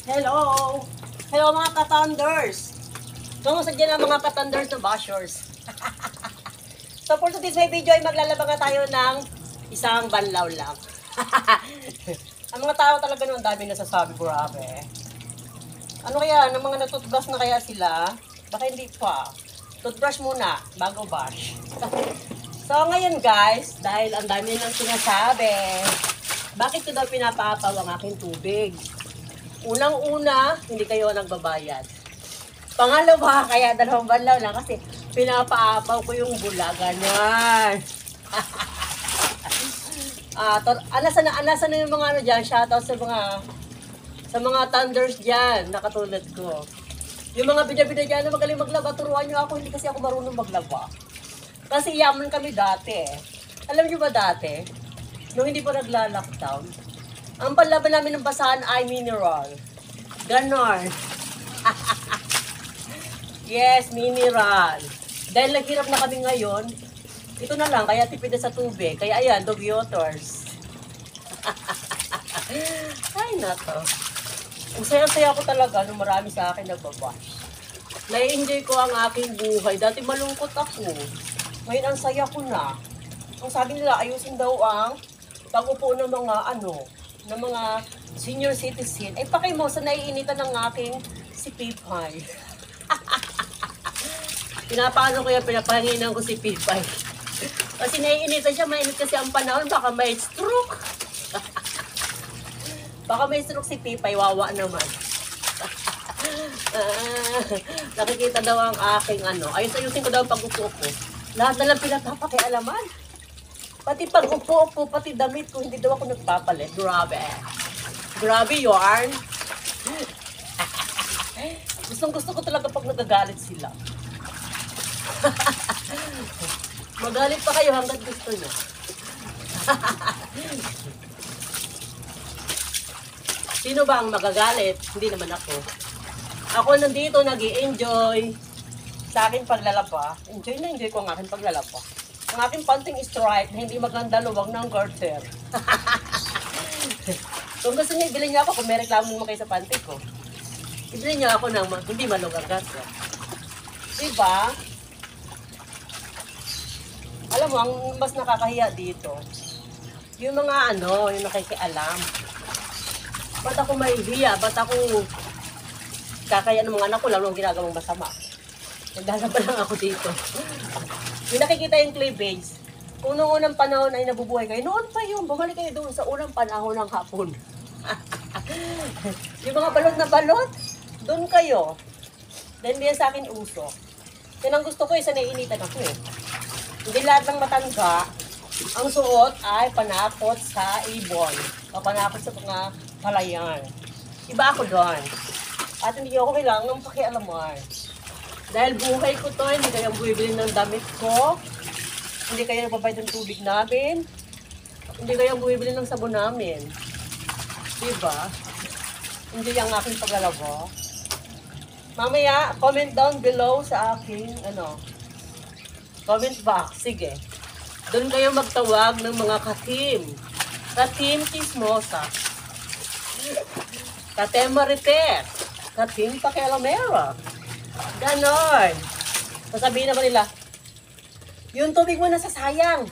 Hello! Hello mga katanders! Kamusta dyan ang mga katanders na bashers? So for today's video ay maglalaba nga tayo ng isang banlaw lang. Ang mga tao talaga naman dami nasasabi, grabe. Ano kaya, ng mga natutbrush na kaya sila? Baka hindi pa. Toothbrush muna, bago bash. So ngayon guys, dahil ang dami nang sinasabi, bakit ko daw pinapaapaw ang aking tubig? Unang-una, hindi kayo nagbabayad. Pangalawa, kaya dalawang banlaw lang kasi pinapaapaw ko yung bula. Ganyan. Anasan na yung mga ano dyan, shoutout sa mga thunders dyan, na katulad ko. Yung mga bida-bida dyan na magaling maglaba, turuan nyo ako, hindi kasi ako marunong maglaba. Kasi yaman kami dati eh. Alam nyo ba dati, nung hindi pa nagla-lockdown, ang panlaban namin ng basahan ay mineral. Ganon. Yes, mineral. Dahil naghirap na kami ngayon, ito na lang, kaya tipid na sa tubig. Kaya ayan, dog waters. Ay, nato. Ang saya-saya ko talaga nung marami sa akin nagbabash. Nai-enjoy ko ang aking buhay. Dati malungkot ako. Ngayon ang saya ko na. Ang sabi nila, ayusin daw ang pag-upo ng ng mga senior citizen. Eh, pakay mo sa naiinitan ng aking si Pipay. Pinapaano ko yan, pinapahinginan ko si Pipay. Kasi naiinitan siya, mainit kasi ang panahon, baka may stroke. Baka may stroke si Pipay, wawa naman. Nakikita daw ang aking ayos-ayusin ko daw ang pag-upo ko. Lahat na lang pinapapakialaman. Pati pag-upo-upo, pati damit ko, hindi daw ako nagpapalit. Grabe. Grabe yarn. Gustong-gusto ko talaga pag nagagalit sila. Magalit pa kayo hanggat gusto nyo. Sino ba ang magagalit? Hindi naman ako. Ako nandito nag-i-enjoy sa aking paglalaba. Enjoy na enjoy ko ang aking paglalaba. Ang aking panting stripe na hindi maganda luwag ng garter. Kung gusto niyo, ibili niyo ako kung may reklamo naman kayo sa panty ko. Ibili niyo ako ng hindi maluwag ang garter. Diba? Alam mo, ang mas nakakahiya dito, yung mga yung nakikialam. Ba't ako mahihiya? Ba't ako kakaya ng mga anak ko lang nung ginagawang masama? Naglalaba lang ako dito. Yung nakikita yung cleavage, kung noong unang panahon ay nabubuhay kayo, noon pa yun, bumalik kayo doon sa unang panahon ng hapon. Yung mga balot na balot, doon kayo. Dahil yan sa akin uso. Yan ang gusto ko, isa naiinitan ako eh. Hindi lahat ng matangga, ang suot ay panakot sa ibon. O panakot sa mga palayan. Iba ako doon. At hindi ako kailangan ng pakialaman. Dahil buhay ko to, hindi kayo bumibili ng damit ko, hindi kayo nagbabayad ng tubig namin, hindi kayo bumibili ng sabon namin. Diba? Hindi yung aking paglalaba. Mamaya, comment down below sa aking, comment box. Sige. Doon kayo magtawag ng mga ka-team. Ka-team Chismosa. Ka-team Marites. Ka-team Pakialamera. Ganon. Sasabihin naman nila, yung tubig mo nasasayang.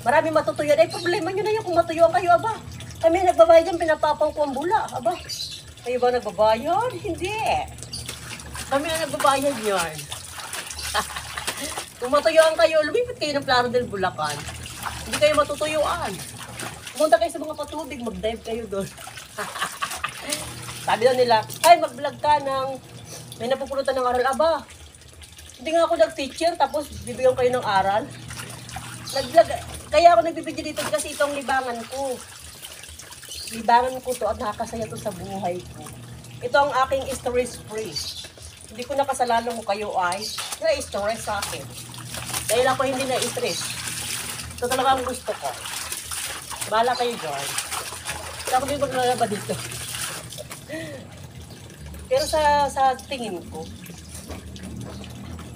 Marami matutuyo. Ay, problema nyo na yun kung matuyuan kayo, aba. Kami nagbabayad yan, pinapapaw ko ang bula, aba. Kayo ba nagbabayad? Hindi. Kami na nagbabayad yan. Kung matuyuan kayo, lumipit kayo ng Plano del Bulacan. Hindi kayo matutuyuan. Pumunta kayo sa mga patubig, mag-dive kayo doon. Sabi daw nila, ay, mag-vlog ka ng may napupulutan ng aral. Aba, hindi nga ako nag-teacher, tapos bibigyan kayo ng aral. Nag-vlog, kaya ako nagbibideo dito kasi itong libangan ko. Libangan ko to at nakakasaya to sa buhay ko. Ito ang aking stress free. Hindi ko nakasalanan mo kayo ay na-stress sa akin. Dahil ako hindi na-stress. Ito talaga ang gusto ko. Bahala kayo dyan. Ako din maglalaba dito. Pero sa tingin ko,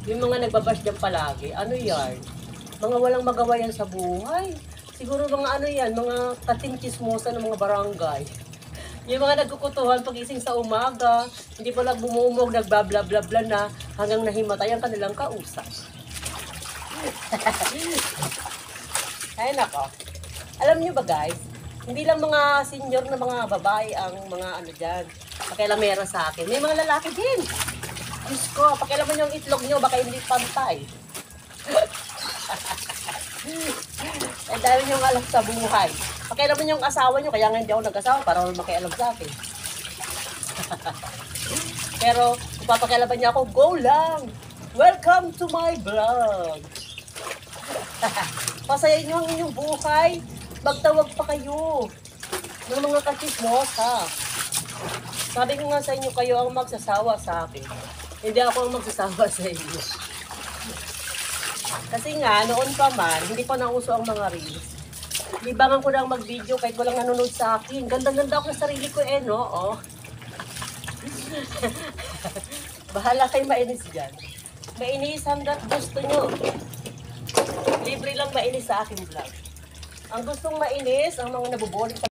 yung mga nagbabash dyan palagi, ano yan? Mga walang magawa yan sa buhay. Siguro mga mga kating chismosa ng mga barangay. Yung mga nagkukutuhan pagising sa umaga, hindi pa lang bumumog, nagbabla-bla-bla na, hanggang nahimatay ang kanilang kausap. Ay nako. Alam niyo ba guys, hindi lang mga senior na mga babae ang mga ano dyan, pakialamera sa akin. May mga lalaki din. Diyos ko, pakialaman yung itlog nyo, baka hindi pantay. Ay dahil nyo alam sa buhay. Pakialaman yung asawa nyo, kaya nga hindi ako nag-asawa para makialam sa akin. Pero kung papakialaman niya ako, go lang! Welcome to my vlog! Pasayain nyo ang inyong buhay. Magtawag pa kayo ng mga kachismosa. Sabi ko nga sa inyo, kayo ang magsasawa sa akin. Hindi ako ang magsasawa sa inyo. Kasi nga, noon pa man, hindi pa nauso ang mga reels. Libangan ko lang mag-video kahit walang nanonood sa akin. Ganda-ganda ako sa sarili ko no? Oh. Bahala kayo mainis dyan. Mainis hanggat gusto nyo. Libre lang mainis sa aking vlog. Ang gustong mainis, ang mga nabuboling